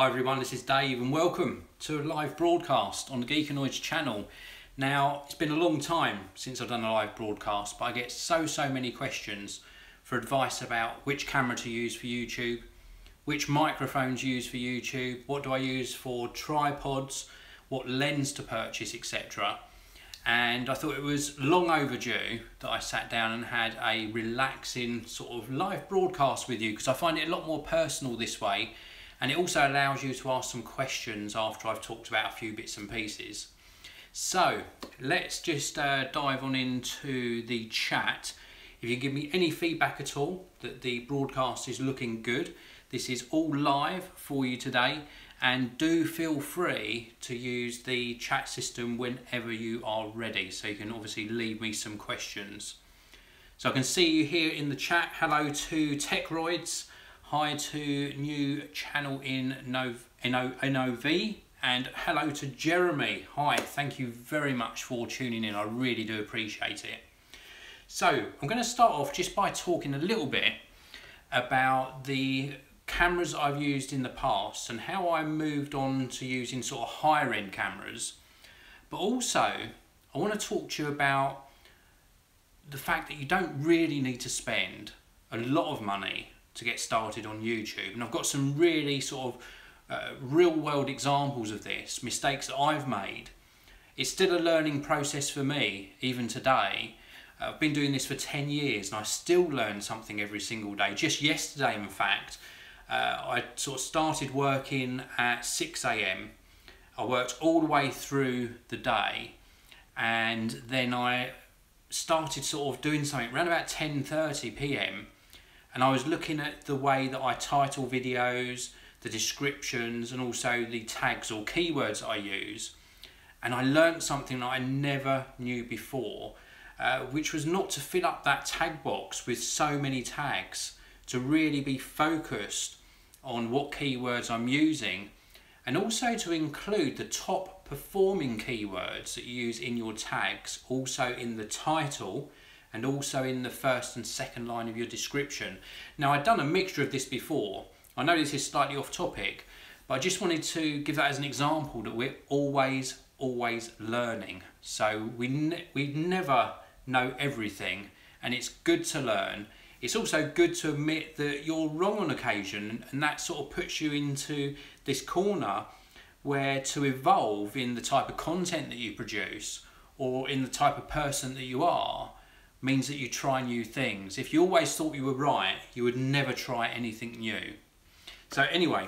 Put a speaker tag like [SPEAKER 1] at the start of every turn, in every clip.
[SPEAKER 1] Hi everyone, this is Dave and welcome to a live broadcast on the Geekanoids channel. Now, it's been a long time since I've done a live broadcast, but I get so many questions for advice about which camera to use for YouTube, which microphones to use for YouTube, what do I use for tripods, what lens to purchase, etc. And I thought it was long overdue that I sat down and had a relaxing sort of live broadcast with you, because I find it a lot more personal this way. And it also allows you to ask some questions after I've talked about a few bits and pieces. So let's just dive on into the chat. If you give me any feedback at all that the broadcast is looking good, this is all live for you today. And do feel free to use the chat system whenever you are ready. So you can obviously leave me some questions. So I can see you here in the chat. Hello to Techroids. Hi to new channel in NOV, and hello to Jeremy. Hi, thank you very much for tuning in. I really do appreciate it. So I'm going to start off just by talking a little bit about the cameras I've used in the past and how I moved on to using sort of higher end cameras. But also I want to talk to you about the fact that you don't really need to spend a lot of money to get started on YouTube. And I've got some really sort of real world examples of this, mistakes that I've made. It's still a learning process for me, even today. I've been doing this for 10 years and I still learn something every single day. Just yesterday, in fact, I sort of started working at 6 AM. I worked all the way through the day, and then I started sort of doing something around about 10:30 PM. And I was looking at the way that I title videos, the descriptions, and also the tags or keywords I use. And I learned something that I never knew before, which was not to fill up that tag box with so many tags, to really be focused on what keywords I'm using, and also to include the top performing keywords that you use in your tags, also in the title, and also in the first and second line of your description. Now, I'd done a mixture of this before. I know this is slightly off topic, but I just wanted to give that as an example that we're always learning. So we never know everything, and it's good to learn. It's also good to admit that you're wrong on occasion, and that sort of puts you into this corner where to evolve in the type of content that you produce or in the type of person that you are means that you try new things. If you always thought you were right, you would never try anything new. So anyway,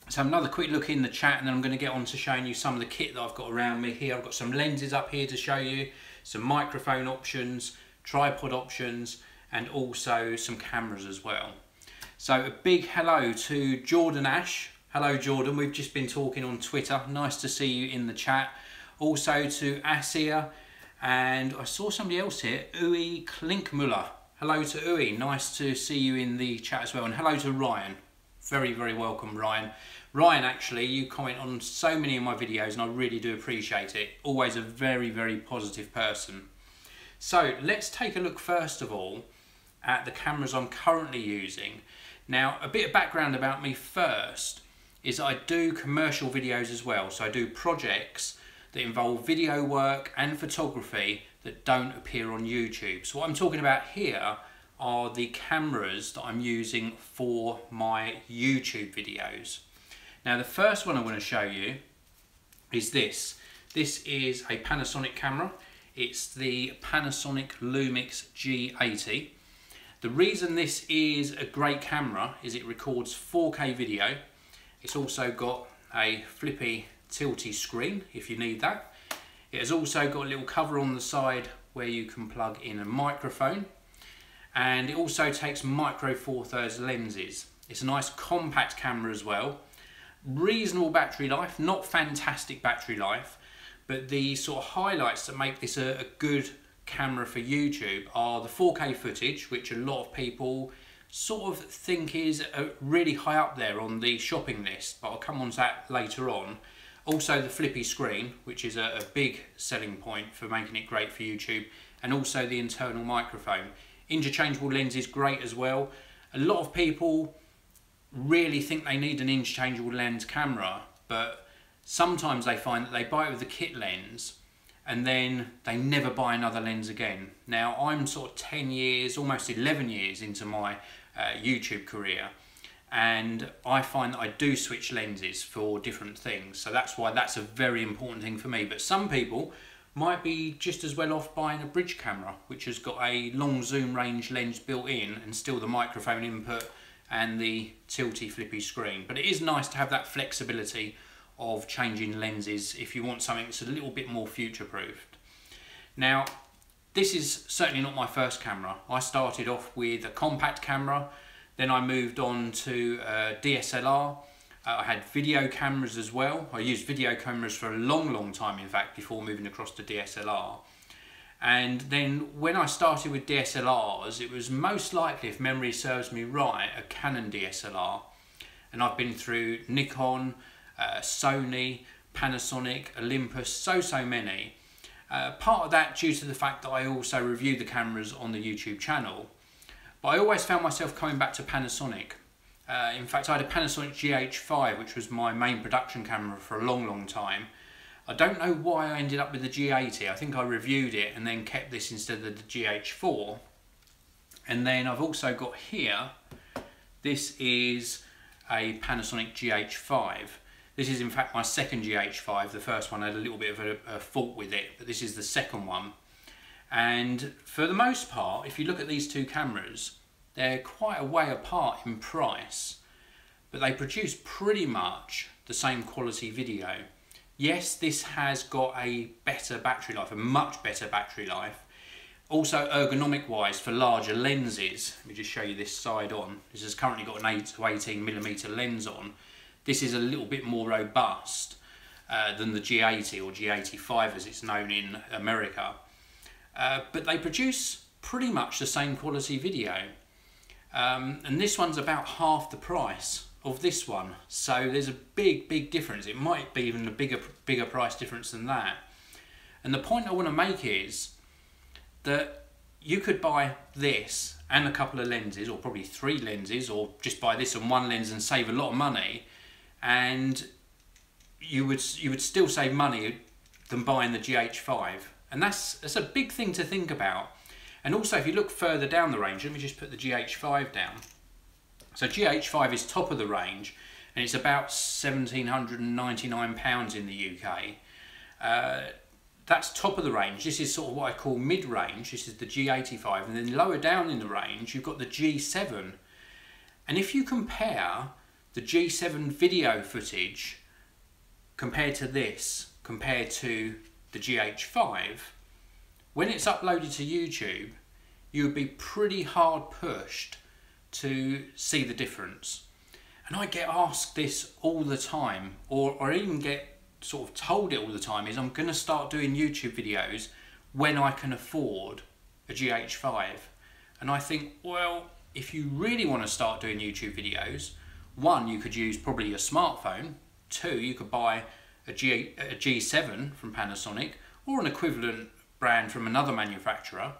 [SPEAKER 1] let's have another quick look in the chat, and then I'm going to get on to showing you some of the kit that I've got around me here. I've got some lenses up here to show you, some microphone options, tripod options, and also some cameras as well. So a big hello to Jordan Ash. Hello Jordan, we've just been talking on Twitter. Nice to see you in the chat. Also to Asia. And I saw somebody else here, Uwe Klinkmuller. Hello to Uwe, nice to see you in the chat as well. And hello to Ryan, very welcome Ryan. Ryan, actually, you comment on so many of my videos and I really do appreciate it. Always a very positive person. So let's take a look first of all at the cameras I'm currently using. Now, a bit of background about me first is I do commercial videos as well. So I do projects that involve video work and photography that don't appear on YouTube. So what I'm talking about here are the cameras that I'm using for my YouTube videos. Now, the first one I want to show you is this. This is a Panasonic camera. It's the Panasonic Lumix G80. The reason this is a great camera is it records 4K video. It's also got a flippy tilty screen if you need that. It has also got a little cover on the side where you can plug in a microphone, and it also takes micro four thirds lenses. It's a nice compact camera as well. Reasonable battery life, not fantastic battery life, but the sort of highlights that make this a good camera for YouTube are the 4K footage, which a lot of people sort of think is really high up there on the shopping list, but I'll come on to that later on. Also the flippy screen, which is a big selling point for making it great for YouTube, and also the internal microphone. Interchangeable lens is great as well. A lot of people really think they need an interchangeable lens camera, but sometimes they find that they buy it with the kit lens and then they never buy another lens again. Now I'm sort of 10 years, almost 11 years into my YouTube career, and I find that I do switch lenses for different things, so that's why that's a very important thing for me. But some people might be just as well off buying a bridge camera, which has got a long zoom range lens built in and still the microphone input and the tilty flippy screen. But it is nice to have that flexibility of changing lenses if you want something that's a little bit more future-proofed. Now, this is certainly not my first camera. I started off with a compact camera, then I moved on to DSLR. I had video cameras as well. I used video cameras for a long time, in fact, before moving across to DSLR. And then when I started with DSLRs, it was most likely, if memory serves me right, a Canon DSLR. And I've been through Nikon, Sony, Panasonic, Olympus, so many. Part of that due to the fact that I also review the cameras on the YouTube channel. But I always found myself coming back to Panasonic. In fact, I had a Panasonic GH5, which was my main production camera for a long time. I don't know why I ended up with the G80. I think I reviewed it and then kept this instead of the GH4. And then I've also got here, this is a Panasonic GH5. This is in fact my second GH5. The first one had a little bit of a fault with it, but this is the second one. And for the most part, if you look at these two cameras, they're quite a way apart in price, but they produce pretty much the same quality video. Yes, this has got a better battery life, a much better battery life. Also ergonomic wise for larger lenses, let me just show you this side on. This has currently got an 8 to 18mm lens on. This is a little bit more robust than the G80 or G85 as it's known in America. But they produce pretty much the same quality video. And this one's about half the price of this one, so there's a big difference. It might be even a bigger price difference than that. And the point I want to make is that you could buy this and a couple of lenses, or probably 3 lenses, or just buy this and 1 lens and save a lot of money, and you would still save money than buying the GH5. And that's a big thing to think about. And also, if you look further down the range, let me just put the GH5 down. So GH5 is top of the range, and it's about £1,799 in the UK. That's top of the range. This is sort of what I call mid-range. This is the G85, and then lower down in the range, you've got the G7. And if you compare the G7 video footage compared to this, compared to the GH5, when it's uploaded to YouTube, you would be pretty hard pushed to see the difference. And I get asked this all the time, or even get sort of told it all the time, is I'm going to start doing YouTube videos when I can afford a GH5. And I think, well, if you really want to start doing YouTube videos, 1, you could use probably your smartphone. 2, you could buy a G7 from Panasonic, or an equivalent brand from another manufacturer,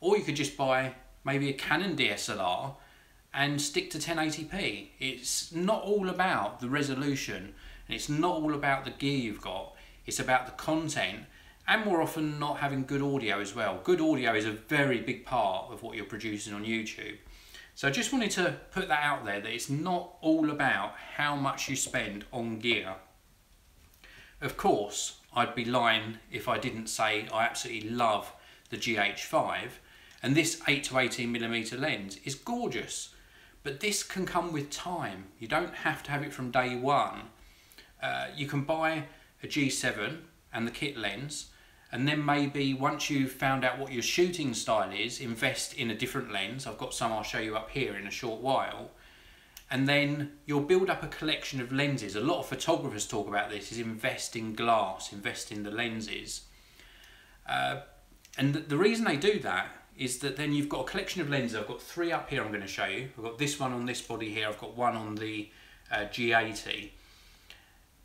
[SPEAKER 1] or you could just buy maybe a Canon DSLR and stick to 1080p. It's not all about the resolution, and it's not all about the gear you've got. It's about the content, and more often not having good audio as well. Good audio is a very big part of what you're producing on YouTube. So I just wanted to put that out there, that it's not all about how much you spend on gear. Of course, I'd be lying if I didn't say I absolutely love the GH5, and this 8 to 18mm lens is gorgeous, but this can come with time. You don't have to have it from day one. You can buy a G7 and the kit lens, and then maybe once you've found out what your shooting style is, invest in a different lens. I've got some I'll show you up here in a short while. And then you'll build up a collection of lenses. A lot of photographers talk about this, is invest in glass, invest in the lenses. And the reason they do that is that then you've got a collection of lenses. I've got 3 up here I'm going to show you. I've got this one on this body here, I've got one on the G80.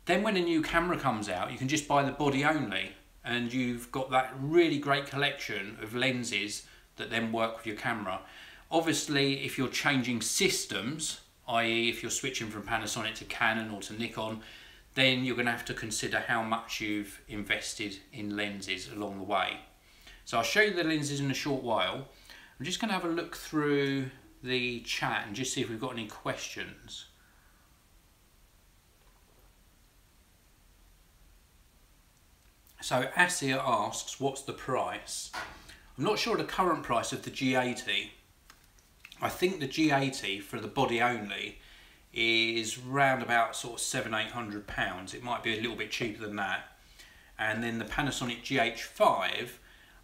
[SPEAKER 1] Then when a new camera comes out, you can just buy the body only, and you've got that really great collection of lenses that then work with your camera. Obviously, if you're changing systems i.e. if you're switching from Panasonic to Canon or to Nikon, then you're going to have to consider how much you've invested in lenses along the way. So I'll show you the lenses in a short while. I'm just going to have a look through the chat and just see if we've got any questions. So Asia asks, what's the price? I'm not sure the current price of the G80. I think the G80 for the body only is round about sort of £700–800. It might be a little bit cheaper than that. And then the Panasonic GH5,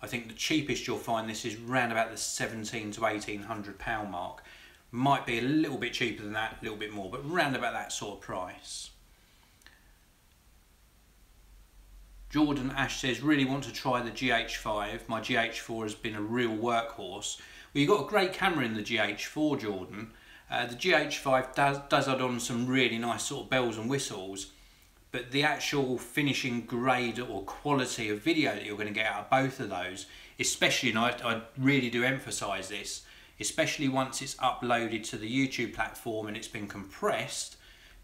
[SPEAKER 1] I think the cheapest you'll find this is round about the £1,700 to £1,800 mark. Might be a little bit cheaper than that, a little bit more, but round about that sort of price. Jordan Ash says, really want to try the GH5. My GH4 has been a real workhorse. Well, you've got a great camera in the GH4, Jordan. The GH5 does add on some really nice sort of bells and whistles, but the actual finishing grade or quality of video that you're going to get out of both of those, especially, and I really do emphasise this, especially once it's uploaded to the YouTube platform and it's been compressed,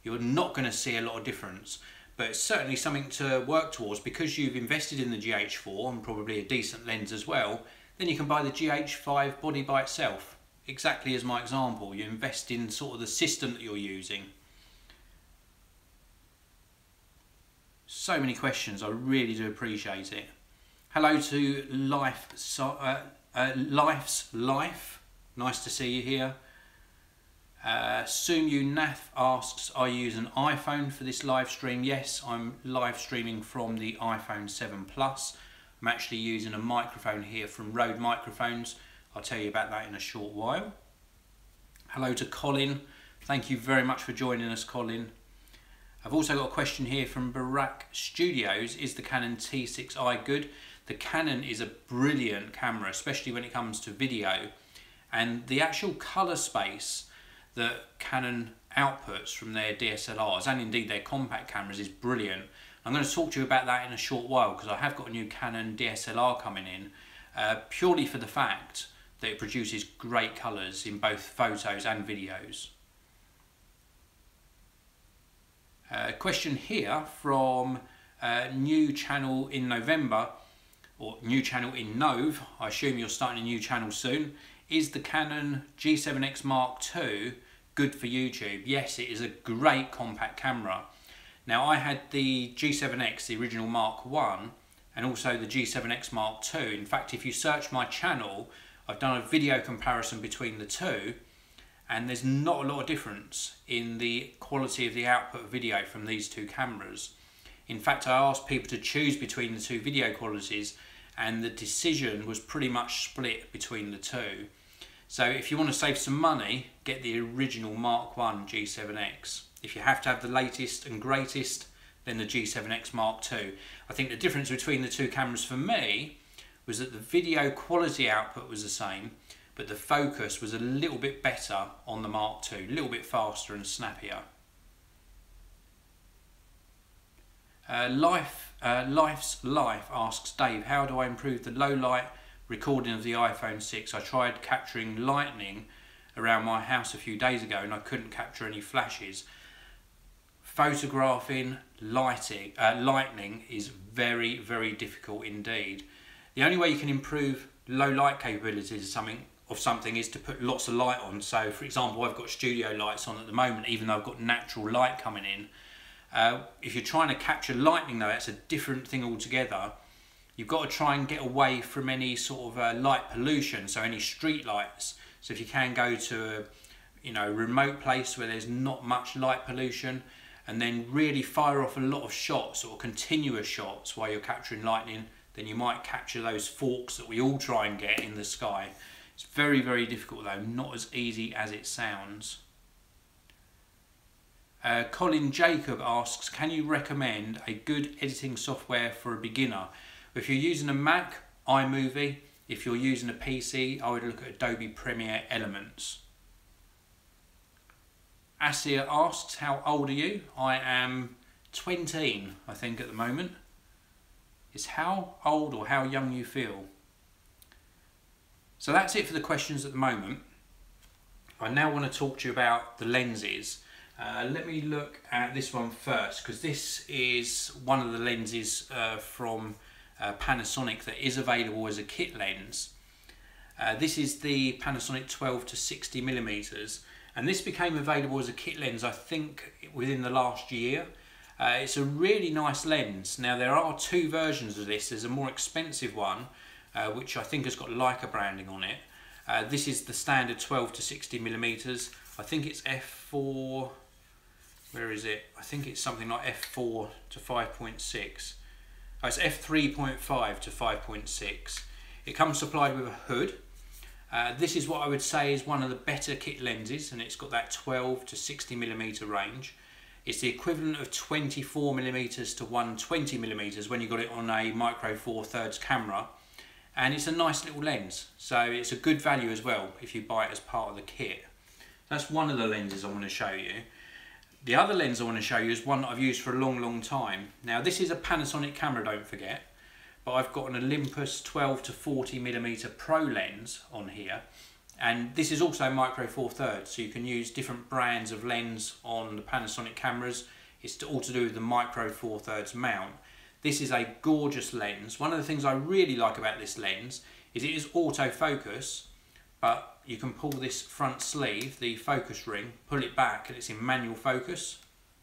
[SPEAKER 1] you're not going to see a lot of difference. But it's certainly something to work towards. Because you've invested in the GH4 and probably a decent lens as well, then you can buy the GH5 body by itself. Exactly as my example, you invest in sort of the system that you're using. So many questions, I really do appreciate it. Hello to Life's Life, nice to see you here. Sumu Nath asks, I use an iPhone for this live stream. Yes, I'm live streaming from the iPhone 7 Plus. I'm actually using a microphone here from Rode Microphones. I'll tell you about that in a short while. Hello to Colin. Thank you very much for joining us, Colin. I've also got a question here from Barack Studios. Is the Canon T6i good? The Canon is a brilliant camera, especially when it comes to video. And the actual colour space that Canon outputs from their DSLRs and indeed their compact cameras is brilliant. I'm going to talk to you about that in a short while because I have got a new Canon DSLR coming in purely for the fact that it produces great colours in both photos and videos. Question here from new channel in November, or new channel in Nove. I assume you're starting a new channel soon. Is the Canon G7X Mark II good for YouTube? Yes, it is a great compact camera. Now I had the G7X, the original Mark I, and also the G7X Mark II. In fact, if you search my channel, I've done a video comparison between the two, and there's not a lot of difference in the quality of the output of video from these two cameras. In fact, I asked people to choose between the two video qualities, and the decision was pretty much split between the two. So if you want to save some money, get the original Mark I G7X. If you have to have the latest and greatest, then the G7X Mark II. I think the difference between the two cameras for me was that the video quality output was the same, but the focus was a little bit better on the Mark II, a little bit faster and snappier. Life's Life asks, Dave, how do I improve the low light recording of the iPhone 6? I tried capturing lightning around my house a few days ago and I couldn't capture any flashes. Photographing lightning is very, very difficult indeed. The only way you can improve low light capabilities of something is to put lots of light on. So for example, I've got studio lights on at the moment, even though I've got natural light coming in. If you're trying to capture lightning though, that's a different thing altogether. You've got to try and get away from any sort of light pollution, so any street lights. So if you can go to a remote place where there's not much light pollution, and then really fire off a lot of shots or continuous shots while you're capturing lightning, then you might capture those forks that we all try and get in the sky. It's very, very difficult though, not as easy as it sounds. Colin Jacob asks, can you recommend a good editing software for a beginner? If you're using a Mac, iMovie. If you're using a PC, I would look at Adobe Premiere Elements. Asia asks, how old are you? I am 20, I think, at the moment. It's how old or how young you feel. So that's it for the questions at the moment. I now want to talk to you about the lenses. Let me look at this one first, because this is one of the lenses from Panasonic that is available as a kit lens. This is the Panasonic 12 to 60 millimeters, and this became available as a kit lens I think within the last year. It's a really nice lens. Now there are two versions of this. There's a more expensive one which I think has got Leica branding on it. This is the standard 12 to 60 millimeters. I think it's f4, where is it? I think it's something like f4 to 5.6. Oh, it's f3.5 to 5.6. It comes supplied with a hood. This is what I would say is one of the better kit lenses, and it's got that 12 to 60 millimeter range. It's the equivalent of 24 millimeters to 120 millimeters when you got it on a micro four thirds camera, and it's a nice little lens, so it's a good value as well if you buy it as part of the kit. That's one of the lenses I want to show you. The other lens I want to show you is one that I've used for a long time. Now this is a Panasonic camera, don't forget, but I've got an Olympus 12 to 40 millimeter Pro lens on here, and this is also micro four thirds, so you can use different brands of lens on the Panasonic cameras. It's all to do with the micro four thirds mount. This is a gorgeous lens. One of the things I really like about this lens is it is autofocus, but you can pull this front sleeve, the focus ring, pull it back and it's in manual focus.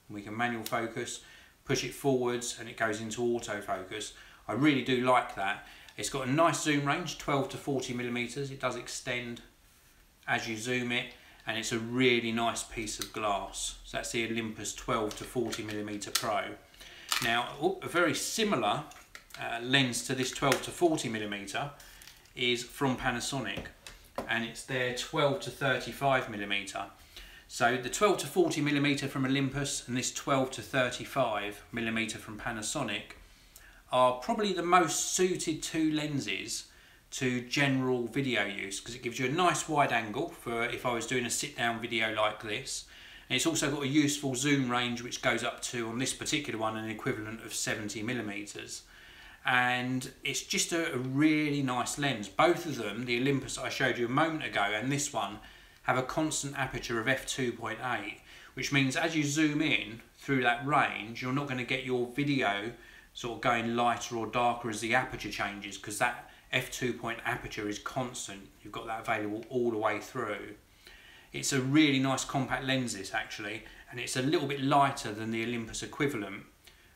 [SPEAKER 1] We can manual focus, push it forwards and it goes into autofocus. I really do like that. It's got a nice zoom range, 12 to 40 millimeters. It does extend as you zoom it, and it's a really nice piece of glass. So that's the Olympus 12 to 40 millimeter Pro. Now, a very similar lens to this 12 to 40 millimeter is from Panasonic, and it's their 12 to 35 millimeter. So the 12 to 40 millimeter from Olympus and this 12 to 35 millimeter from Panasonic are probably the most suited two lenses to general video use, because it gives you a nice wide angle for if I was doing a sit down video like this. And it's also got a useful zoom range which goes up to, on this particular one, an equivalent of 70 millimeters. And it's just a really nice lens. Both of them, the Olympus I showed you a moment ago and this one, have a constant aperture of f2.8, which means as you zoom in through that range, you're not going to get your video sort of going lighter or darker as the aperture changes, because that f2 aperture is constant. You've got that available all the way through. It's a really nice compact lens this actually, and it's a little bit lighter than the Olympus equivalent.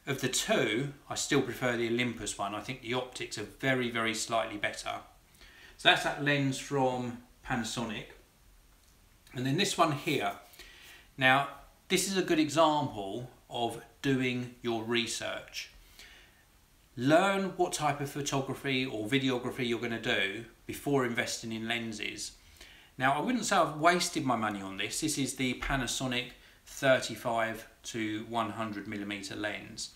[SPEAKER 1] Of the two, I still prefer the Olympus one. I think the optics are very slightly better. So that's that lens from Panasonic. And then this one here. Now this is a good example of doing your research. Learn what type of photography or videography you're going to do before investing in lenses. Now I wouldn't say I've wasted my money on this. This is the Panasonic 35 to 100 millimeter lens.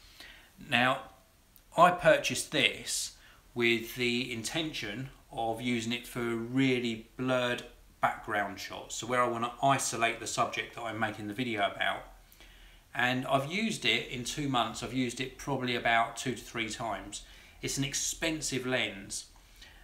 [SPEAKER 1] Now I purchased this with the intention of using it for really blurred background shots, so where I want to isolate the subject that I'm making the video about. And I've used it in 2 months. I've used it probably about 2 to 3 times. It's an expensive lens.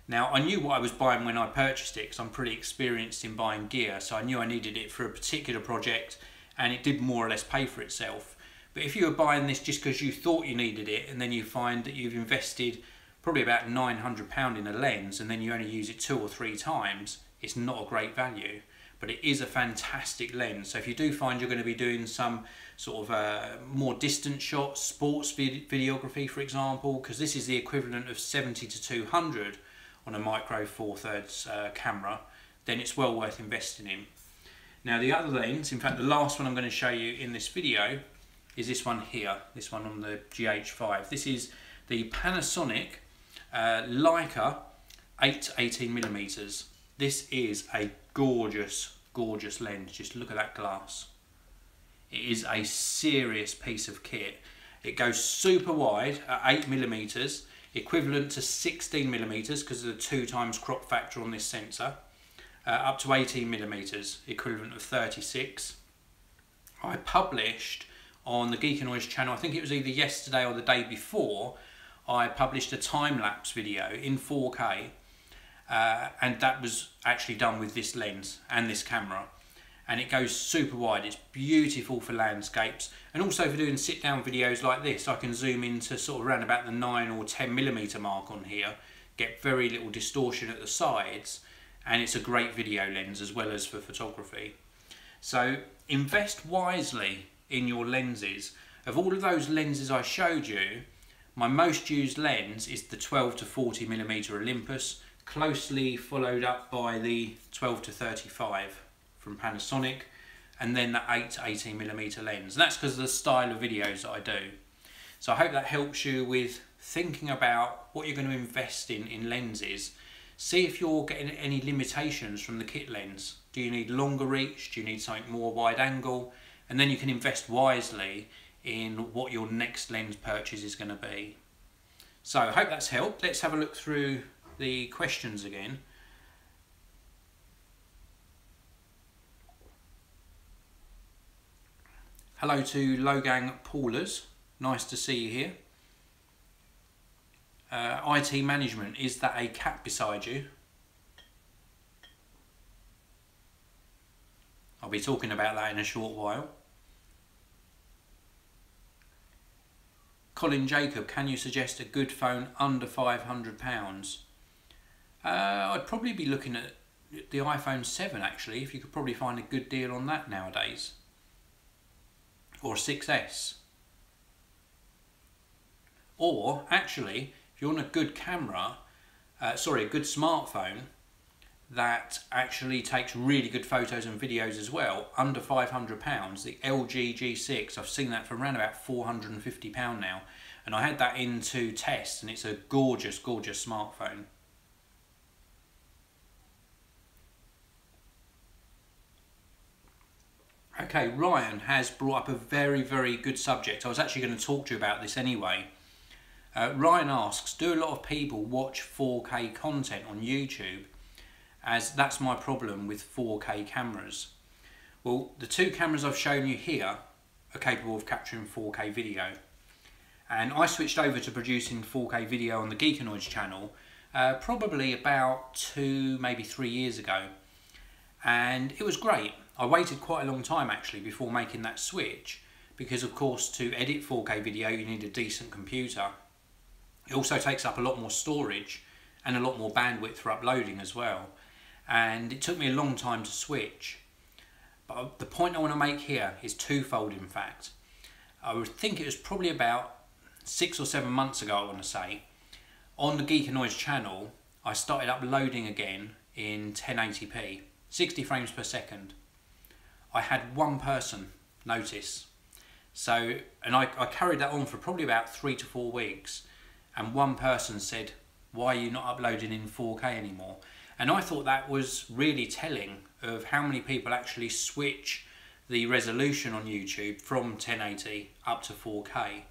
[SPEAKER 1] Now I knew what I was buying when I purchased it, because I'm pretty experienced in buying gear, so I knew I needed it for a particular project, and it did more or less pay for itself. But if you were buying this just because you thought you needed it, and then you find that you've invested probably about £900 in a lens and then you only use it 2 or 3 times, it's not a great value. But it is a fantastic lens. So if you do find you're going to be doing some sort of more distant shots, sports videography for example, because this is the equivalent of 70 to 200 on a micro four thirds camera, then it's well worth investing in. Now the other lens, in fact the last one I'm going to show you in this video, is this one here, this one on the GH5. This is the Panasonic Leica 8 to 18 millimeters. This is a gorgeous lens. Just look at that glass. It is a serious piece of kit. It goes super wide at 8 millimeters, equivalent to 16 millimeters because of the 2 times crop factor on this sensor, up to 18 millimeters, equivalent of 36. I published on the Geekanoids channel, I think it was either yesterday or the day before, I published a time-lapse video in 4K, and that was actually done with this lens and this camera. and it goes super wide. It's beautiful for landscapes, and also for doing sit down videos like this. I can zoom into sort of around about the 9 or 10mm mark on here, get very little distortion at the sides, and it's a great video lens as well as for photography. So invest wisely in your lenses. Of all of those lenses I showed you, my most used lens is the 12 to 40mm Olympus, closely followed up by the 12 to 35 from Panasonic, and then the 8 to 18mm lens. And that's because of the style of videos that I do. So I hope that helps you with thinking about what you're going to invest in lenses. See if you're getting any limitations from the kit lens. Do you need longer reach? Do you need something more wide angle? And then you can invest wisely in what your next lens purchase is going to be. So I hope that's helped. Let's have a look through the questions again. Hello to Logang Paulers, nice to see you here. IT management, is that a cat beside you? I'll be talking about that in a short while. Colin Jacob, can you suggest a good phone under £500? I'd probably be looking at the iPhone 7 actually, if you could probably find a good deal on that nowadays. Or 6S. Or actually, if you want a good camera, a good smartphone that actually takes really good photos and videos as well, under £500, the LG G6, I've seen that for around about £450 now, and I had that into test, and it's a gorgeous, gorgeous smartphone. Okay, Ryan has brought up a very, very good subject. I was actually going to talk to you about this anyway. Ryan asks, do a lot of people watch 4K content on YouTube? As that's my problem with 4K cameras. Well, the two cameras I've shown you here are capable of capturing 4K video. And I switched over to producing 4K video on the Geekanoids channel probably about 2, maybe 3 years ago. And it was great. I waited quite a long time actually before making that switch, because of course to edit 4K video you need a decent computer. It also takes up a lot more storage and a lot more bandwidth for uploading as well. And it took me a long time to switch. But the point I want to make here is twofold in fact. I would think it was probably about 6 or 7 months ago, I want to say, on the Geekanoids channel I started uploading again in 1080p, 60 frames per second. I had one person notice. So, and I carried that on for probably about 3 to 4 weeks, and one person said, why are you not uploading in 4K anymore? And I thought that was really telling of how many people actually switch the resolution on YouTube from 1080 up to 4K.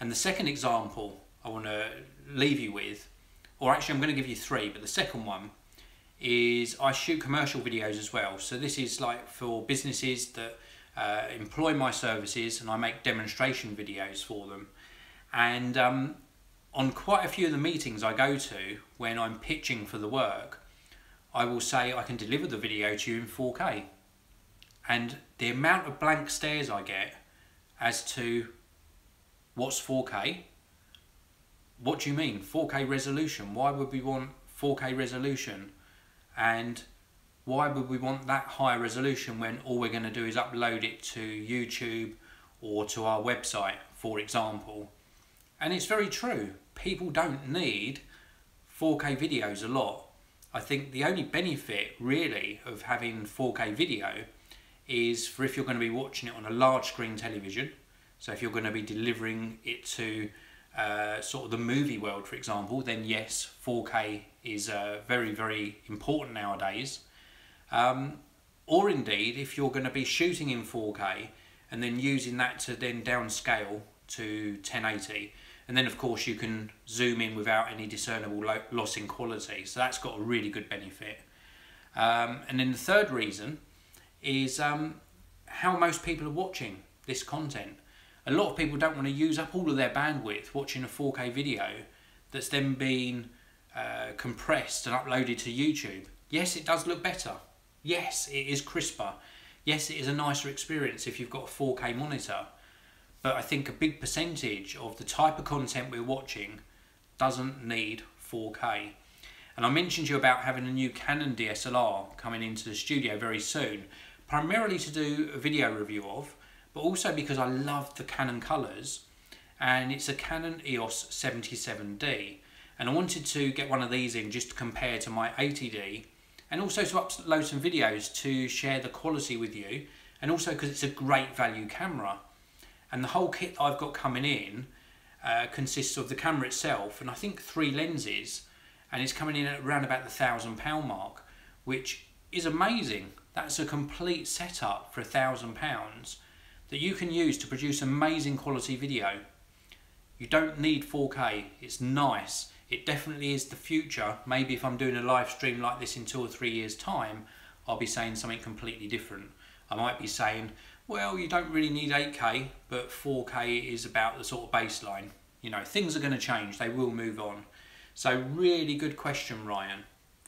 [SPEAKER 1] And the second example I want to leave you with, or actually I'm going to give you 3, but the second one is I shoot commercial videos as well. So this is like for businesses that employ my services, and I make demonstration videos for them. And on quite a few of the meetings I go to, when I'm pitching for the work, I will say I can deliver the video to you in 4K. And the amount of blank stares I get as to what's 4K? What do you mean? 4K resolution? Why would we want 4K resolution? And why would we want that higher resolution when all we're going to do is upload it to YouTube or to our website, for example? And it's very true. People don't need 4K videos a lot. I think the only benefit really of having 4K video is for if you're going to be watching it on a large screen television. So if you're going to be delivering it to sort of the movie world, for example, then yes, 4K is very, very important nowadays. Or indeed, if you're going to be shooting in 4K and then using that to then downscale to 1080, and then of course you can zoom in without any discernible loss in quality. So that's got a really good benefit. And then the third reason is how most people are watching this content. A lot of people don't want to use up all of their bandwidth watching a 4K video that's then been compressed and uploaded to YouTube. Yes, it does look better. Yes, it is crisper. Yes, it is a nicer experience if you've got a 4K monitor, but I think a big percentage of the type of content we're watching doesn't need 4K. And I mentioned to you about having a new Canon DSLR coming into the studio very soon, primarily to do a video review of, but also because I love the Canon colours, and it's a Canon EOS 77D, and I wanted to get one of these in just to compare to my 80D, and also to upload some videos to share the quality with you, and also because it's a great value camera. And the whole kit I've got coming in consists of the camera itself and I think 3 lenses, and it's coming in at around about the £1,000 mark, which is amazing. That's a complete setup for £1,000 that you can use to produce amazing quality video. You don't need 4K, it's nice. It definitely is the future. Maybe if I'm doing a live stream like this in 2 or 3 years time, I'll be saying something completely different. I might be saying, well, you don't really need 8K, but 4K is about the sort of baseline. You know, things are going to change, they will move on. So really good question, Ryan.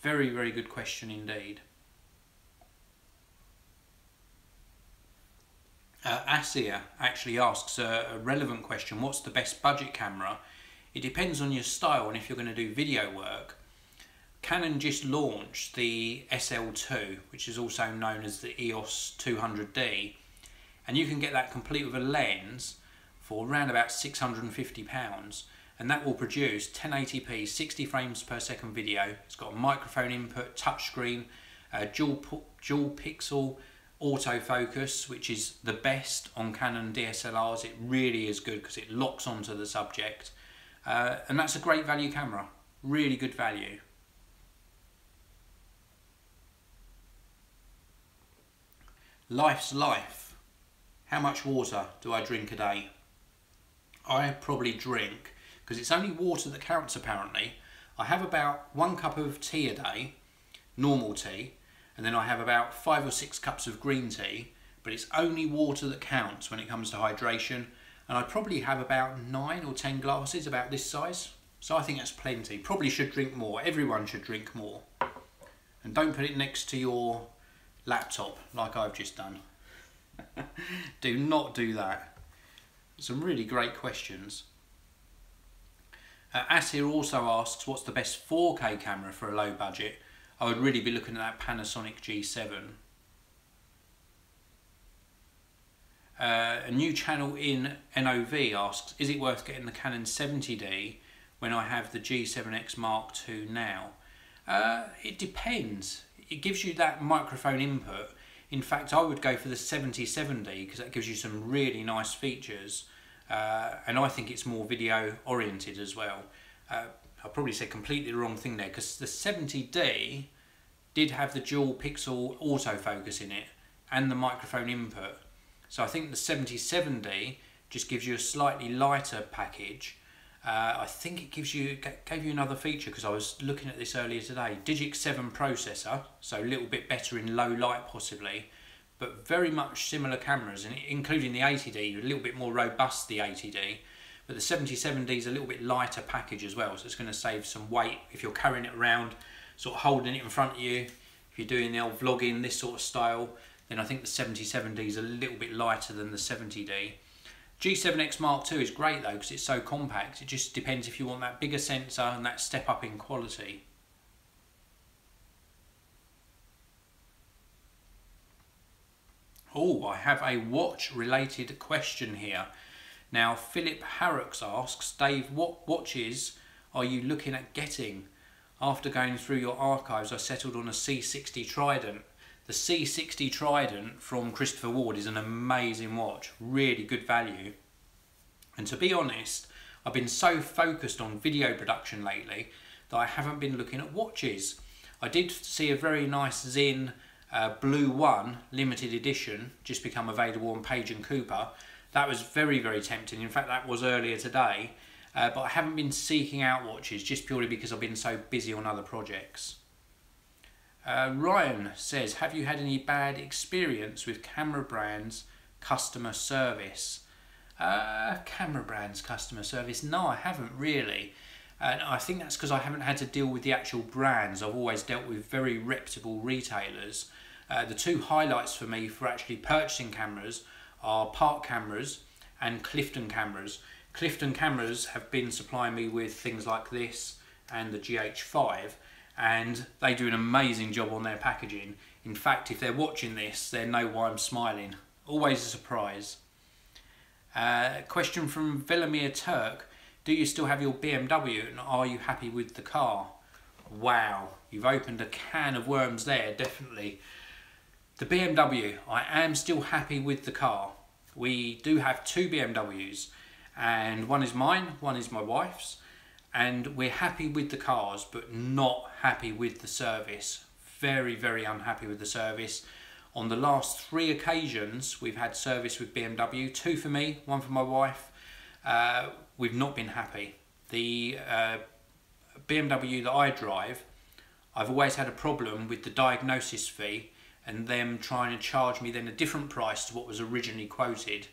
[SPEAKER 1] Very, very good question indeed. Asia actually asks a relevant question. What's the best budget camera? It depends on your style and if you're going to do video work. Canon just launched the SL2, which is also known as the EOS 200D, and you can get that complete with a lens for around about £650, and that will produce 1080p 60 frames per second video. It's got a microphone input, touchscreen, dual pixel autofocus, which is the best on Canon DSLRs. It really is good because it locks onto the subject, and that's a great value camera, really good value. Life's life. How much water do I drink a day? I probably drink, because it's only water that counts apparently, I have about 1 cup of tea a day, normal tea, and then I have about 5 or 6 cups of green tea, but it's only water that counts when it comes to hydration, and I probably have about 9 or 10 glasses about this size, so I think that's plenty. Probably should drink more, everyone should drink more. And don't put it next to your laptop like I've just done. Do not do that. Some really great questions. Asir also asks, what's the best 4K camera for a low budget? I would really be looking at that Panasonic G7. A new channel in NOV asks, is it worth getting the Canon 70D when I have the G7X Mark II now? It depends. It gives you that microphone input. In fact, I would go for the 7070 because that gives you some really nice features, and I think it's more video oriented as well. I probably said completely the wrong thing there, because the 70D did have the dual pixel autofocus in it and the microphone input. So I think the 7070 just gives you a slightly lighter package. I think it gave you another feature, because I was looking at this earlier today. Digic 7 processor, so a little bit better in low light possibly, but very much similar cameras, and including the 80D, a little bit more robust, the 80D, but the 7070 is a little bit lighter package as well, so it's going to save some weight if you're carrying it around, sort of holding it in front of you. If you're doing the old vlogging, this sort of style, then I think the 7070 is a little bit lighter than the 70D. G7X Mark II is great though, because it's so compact. It just depends if you want that bigger sensor and that step up in quality. Oh, I have a watch related question here. Now Philip Harrocks asks, Dave, what watches are you looking at getting? After going through your archives, I settled on a C60 Trident. The C60 Trident from Christopher Ward is an amazing watch, really good value. And to be honest, I've been so focused on video production lately that I haven't been looking at watches. I did see a very nice Zin Blue One limited edition just become available on Page & Cooper. That was very, very tempting. In fact, that was earlier today. But I haven't been seeking out watches just purely because I've been so busy on other projects. Ryan says, have you had any bad experience with camera brands customer service? Camera brands customer service? No, I haven't really. And I think that's because I haven't had to deal with the actual brands. I've always dealt with very reputable retailers. The two highlights for me for actually purchasing cameras are Park cameras and Clifton cameras. Clifton cameras have been supplying me with things like this and the GH5, and they do an amazing job on their packaging. In fact, if they're watching this, they know why I'm smiling. Always a surprise. Question from Velimir Turk. Do you still have your BMW and are you happy with the car? Wow, you've opened a can of worms there, definitely. The BMW, I am still happy with the car. We do have two BMWs, and one is mine, one is my wife's, and we're happy with the cars, but not happy with the service. Very, very unhappy with the service. On the last 3 occasions we've had service with BMW, 2 for me, 1 for my wife, we've not been happy. The BMW that I drive, I've always had a problem with the diagnosis fee and them trying to charge me then a different price to what was originally quoted,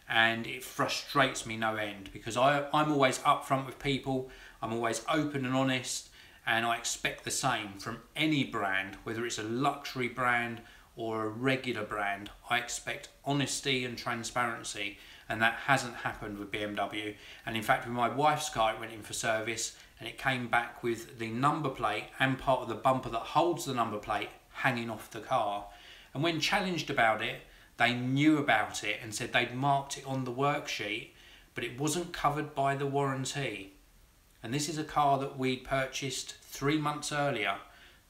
[SPEAKER 1] and it frustrates me no end because I'm always upfront with people, I'm always open and honest, and I expect the same from any brand, whether it's a luxury brand or a regular brand. I expect honesty and transparency, and that hasn't happened with BMW. And in fact, with my wife's car, it went in for service and it came back with the number plate and part of the bumper that holds the number plate hanging off the car. And when challenged about it, they knew about it and said they'd marked it on the worksheet, but it wasn't covered by the warranty. And this is a car that we'd purchased 3 months earlier.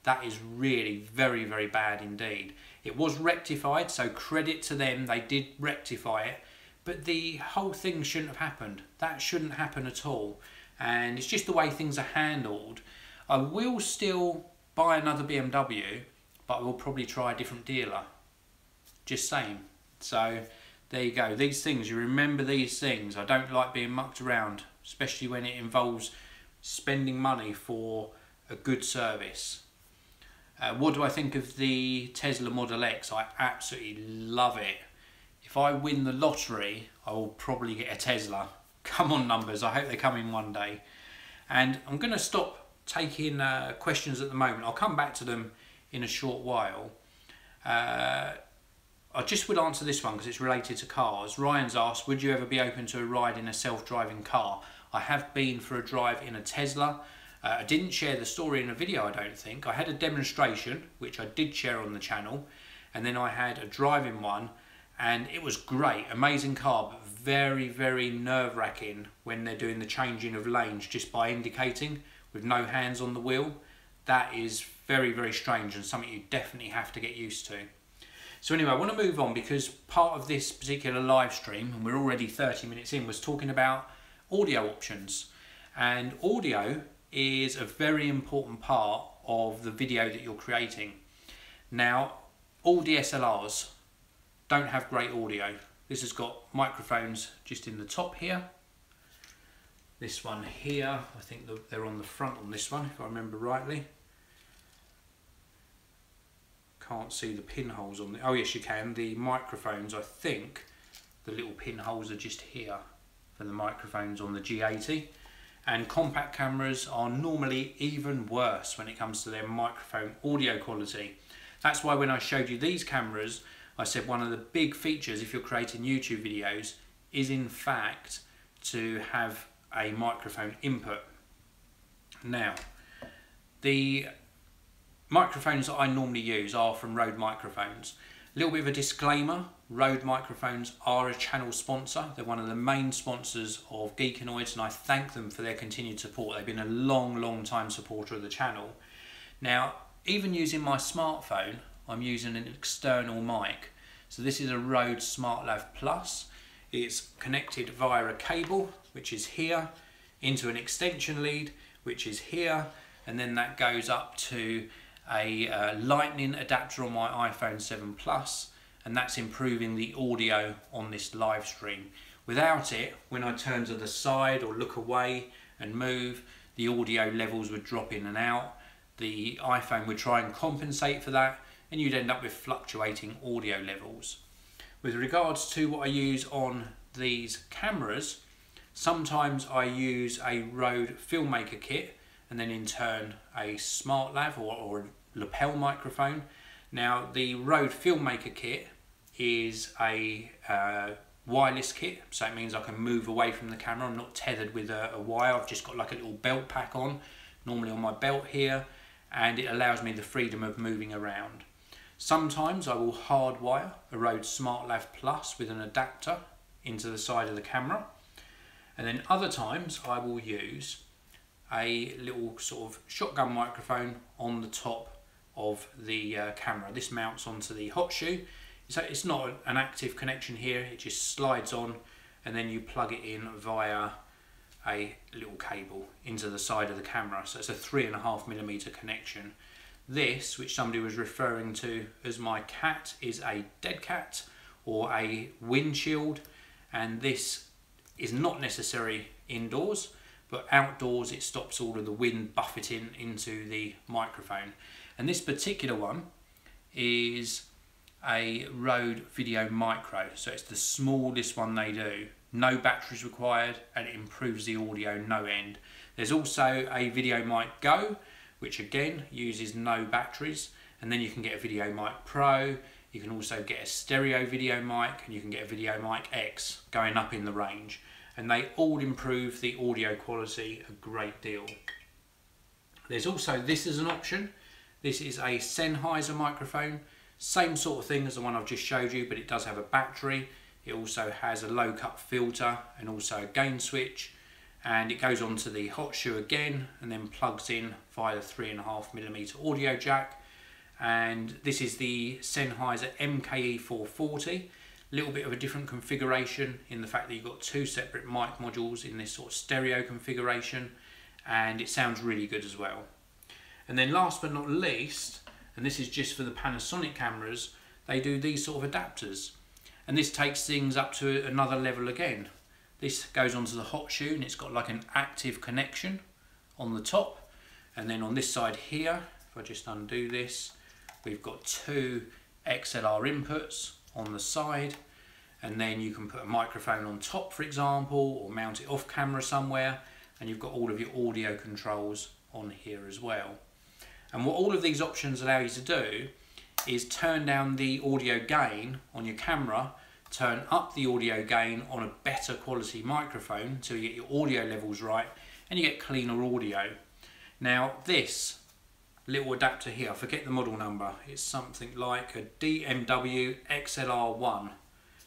[SPEAKER 1] That is really very, very bad indeed. It was rectified, so credit to them, they did rectify it, but the whole thing shouldn't have happened. That shouldn't happen at all, and it's just the way things are handled. I will still buy another BMW, but I will probably try a different dealer. Just saying. So there you go. These things, you remember these things. I don't like being mucked around, especially when it involves spending money for a good service. What do I think of the Tesla Model X? I absolutely love it. If I win the lottery, I will probably get a Tesla. Come on, numbers, I hope they come in one day. And I'm going to stop taking questions at the moment. I'll come back to them in a short while. I just would answer this one because it's related to cars. Ryan's asked, would you ever be open to a ride in a self-driving car? I have been for a drive in a Tesla. I didn't share the story in a video, I don't think. I had a demonstration, which I did share on the channel, and then I had a driving one, and it was great. Amazing car, but very, very nerve-wracking when they're doing the changing of lanes just by indicating with no hands on the wheel. That is very, very strange and something you definitely have to get used to. So anyway, I want to move on because part of this particular live stream, and we're already 30 minutes in, was talking about audio options. And audio is a very important part of the video that you're creating. Now, all DSLRs don't have great audio. This has got microphones just in the top here. This one here, I think they're on the front on this one, if I remember rightly. Can't see the pinholes on the, oh yes you can, the microphones, I think the little pinholes are just here for the microphones on the G80. And compact cameras are normally even worse when it comes to their microphone audio quality. That's why when I showed you these cameras, I said one of the big features if you're creating YouTube videos is in fact to have a microphone input. Now, the microphones that I normally use are from Rode Microphones. A little bit of a disclaimer, Rode Microphones are a channel sponsor. They're one of the main sponsors of Geekanoids, and I thank them for their continued support. They've been a long, long time supporter of the channel. Now, even using my smartphone, I'm using an external mic. So this is a Rode SmartLav Plus. It's connected via a cable, which is here, into an extension lead, which is here, and then that goes up to a lightning adapter on my iPhone 7 Plus, and that's improving the audio on this live stream. Without it, when I turn to the side or look away and move, the audio levels would drop in and out. The iPhone would try and compensate for that, and you'd end up with fluctuating audio levels. With regards to what I use on these cameras, sometimes I use a Rode Filmmaker kit and then in turn a SmartLav or a lapel microphone. Now the Rode Filmmaker kit is a wireless kit, so it means I can move away from the camera. I'm not tethered with a wire. I've just got like a little belt pack on, normally on my belt here, and it allows me the freedom of moving around. Sometimes I will hardwire a Rode SmartLav Plus with an adapter into the side of the camera, and then other times I will use a little sort of shotgun microphone on the top of the camera. This mounts onto the hot shoe, so it's not an active connection here, it just slides on and then you plug it in via a little cable into the side of the camera. So it's a 3.5mm connection. This, which somebody was referring to as my cat, is a dead cat or a windshield, and this is not necessary indoors, but outdoors it stops all of the wind buffeting into the microphone. And this particular one is a Rode Video Micro, so it's the smallest one they do. No batteries required, and it improves the audio no end. There's also a Video Mic Go, which again uses no batteries, and then you can get a Video Mic Pro. You can also get a stereo video mic, and you can get a Video Mic X going up in the range, and they all improve the audio quality a great deal. There's also this as an option. This is a Sennheiser microphone, same sort of thing as the one I've just showed you, but it does have a battery. It also has a low cut filter and also a gain switch, and it goes onto the hot shoe again and then plugs in via the 3.5mm audio jack. And this is the Sennheiser Mke 440. A little bit of a different configuration in the fact that you've got two separate mic modules in this sort of stereo configuration, and it sounds really good as well. And then last but not least, and this is just for the Panasonic cameras, they do these sort of adapters, and this takes things up to another level again. This goes onto the hot shoe and it's got like an active connection on the top, and then on this side here, if I just undo this, we've got two XLR inputs on the side, and then you can put a microphone on top, for example, or mount it off camera somewhere, and you've got all of your audio controls on here as well. And what all of these options allow you to do is turn down the audio gain on your camera, turn up the audio gain on a better quality microphone until you get your audio levels right, and you get cleaner audio. Now this little adapter here, I forget the model number, it's something like a DMW XLR1.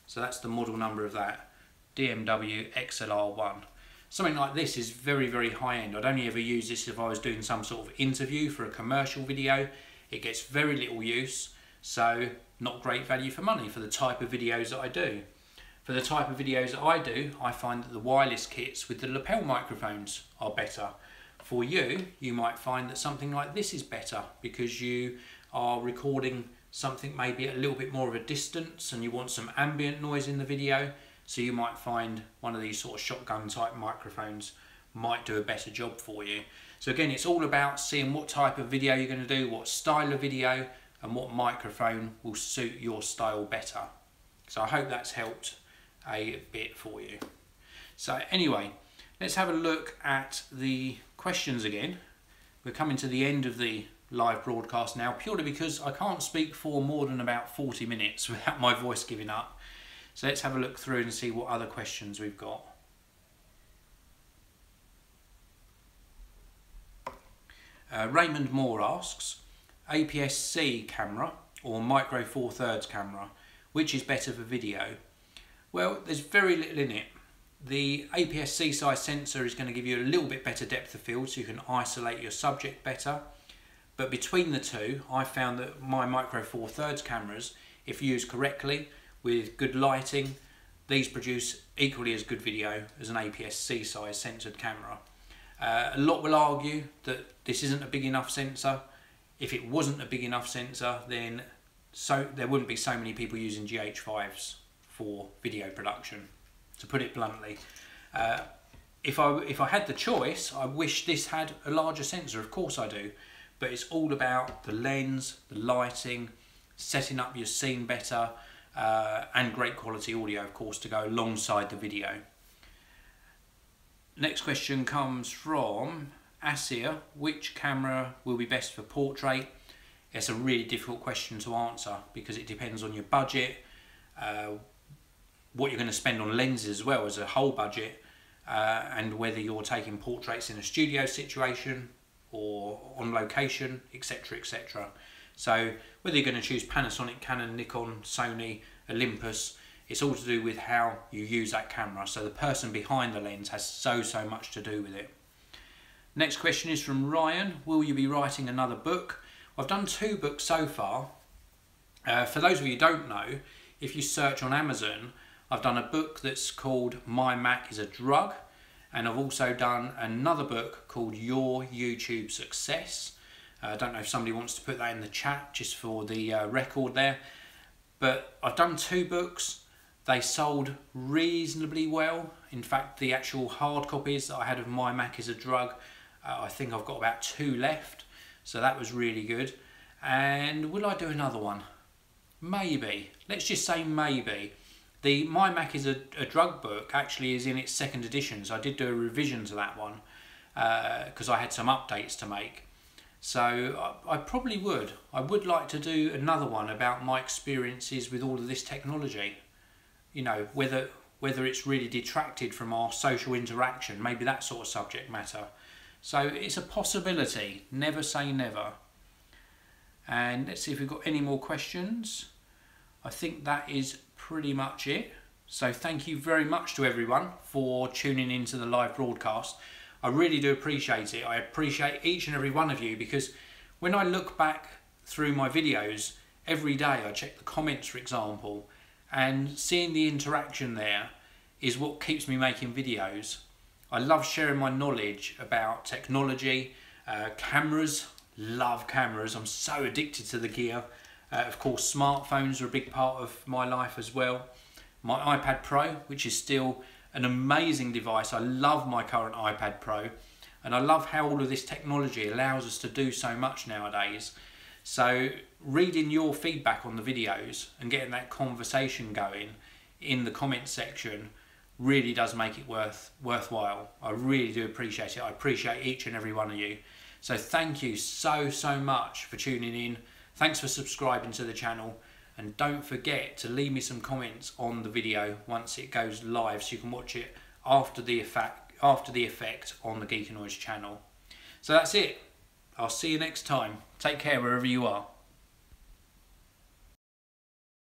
[SPEAKER 1] So that's the model number of that, DMW XLR1. Something like this is very, very high end. I'd only ever use this if I was doing some sort of interview for a commercial video. It gets very little use, so not great value for money for the type of videos that I do. For the type of videos that I do, I find that the wireless kits with the lapel microphones are better. For you, you might find that something like this is better because you are recording something maybe at a little bit more of a distance and you want some ambient noise in the video. So you might find one of these sort of shotgun type microphones might do a better job for you. So again, it's all about seeing what type of video you're going to do, what style of video, and what microphone will suit your style better. So I hope that's helped a bit for you. So anyway, let's have a look at the questions again. We're coming to the end of the live broadcast now, purely because I can't speak for more than about 40 minutes without my voice giving up. So let's have a look through and see what other questions we've got. Raymond Moore asks, Aps-C camera or Micro Four Thirds camera, which is better for video? Well, there's very little in it. The Aps-C size sensor is going to give you a little bit better depth of field, so you can isolate your subject better. But between the two, I found that my Micro Four Thirds cameras, if used correctly, with good lighting, these produce equally as good video as an Aps-C size censored camera. A lot will argue that this isn't a big enough sensor. If it wasn't a big enough sensor, then there wouldn't be so many people using GH5s for video production, to put it bluntly. If I had the choice, I wish this had a larger sensor, of course I do, but it's all about the lens, the lighting, setting up your scene better, and great quality audio, of course, to go alongside the video. Next question comes from Asir. Which camera will be best for portrait? it's a really difficult question to answer because it depends on your budget, what you're going to spend on lenses as well as a whole budget, and whether you're taking portraits in a studio situation or on location, etc, etc. So whether you're going to choose Panasonic, Canon, Nikon, Sony, Olympus, it's all to do with how you use that camera. So the person behind the lens has so much to do with it. Next question is from Ryan. Will you be writing another book? I've done 2 books so far. For those of you who don't know, if you search on Amazon, I've done a book that's called My Mac is a Drug, and I've also done another book called Your YouTube Success. I don't know if somebody wants to put that in the chat just for the record there. But I've done 2 books. They sold reasonably well. In fact, the actual hard copies that I had of My Mac is a Drug, I think I've got about 2 left. So that was really good. And will I do another one? Maybe. Let's just say maybe. The My Mac is a Drug book actually is in its 2nd edition. So I did do a revision to that one because I had some updates to make. So I probably would. I would like to do another one about my experiences with all of this technology. You know, whether it's really detracted from our social interaction, maybe that sort of subject matter. So it's a possibility, never say never. And let's see if we've got any more questions. I think that is pretty much it. So thank you very much to everyone for tuning into the live broadcast. I really do appreciate it. I appreciate each and every one of you, because when I look back through my videos every day, I check the comments, for example, and seeing the interaction there is what keeps me making videos. I love sharing my knowledge about technology, cameras, love cameras. I'm so addicted to the gear. Of course, smartphones are a big part of my life as well. My iPad Pro, which is still an amazing device. I love my current iPad Pro, and I love how all of this technology allows us to do so much nowadays. So reading your feedback on the videos and getting that conversation going in the comments section really does make it worthwhile. I really do appreciate it. I appreciate each and every one of you. So thank you so much for tuning in. Thanks for subscribing to the channel, and don't forget to leave me some comments on the video once it goes live so you can watch it after the effect on the Geekanoids channel. So that's it. I'll see you next time. Take care wherever you are.